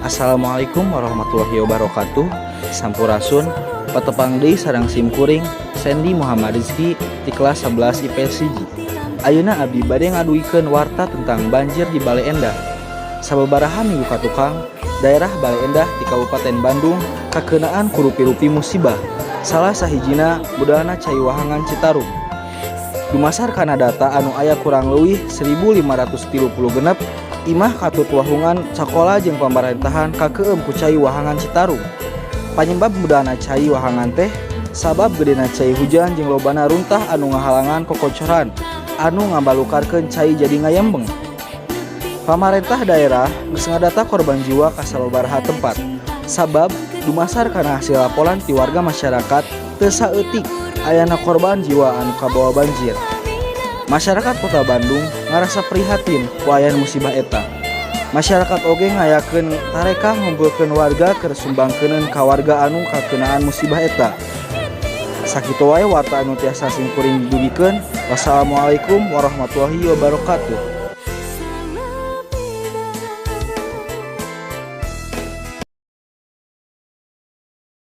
Assalamualaikum warahmatullahi wabarakatuh. Sampurasun patepang deui sareng simkuring Sandy Muhammad Rizki di kelas 11 IPS 1. Ayeuna abdi bade ngaduikeun warta tentang banjir di Bale Endah. Sababaraha minggu katukang, daerah Bale Endah di Kabupaten Bandung kakeunaan ku rupi-rupi musibah. Salah sahijina budalna Cai Wahangan Citarum. Dumasar kana data anu aya kurang leuwih 1536 imah katut wahungan sakola jeung pamerintahan kakeum ku Cai Wahangan Citarum. Panyebab budalna Cai Wahangan teh sabab gedena cai hujan jeung lobana runtah anu ngahalangan kokocoran anu ngabalukarkeun cai jadi ngayembeng. Pamarentah daerah geus ngadata korban jiwa ka sababaraha tempat. Sabab dumasar kana hasil laporan ti warga masyarakat teu saeutik ayana korban jiwa anu kabawa banjir. Masyarakat Kota Bandung ngarasa prihatin ku aya musibah eta. Masyarakat oge ngayakeun tareka ngumpulkeun warga keur sumbangkeuneun ka warga anu kakeunaan musibah eta. Sakitu wae warta anu tiasa simkuring didugikeun. Wassalamualaikum warahmatullahi wabarakatuh.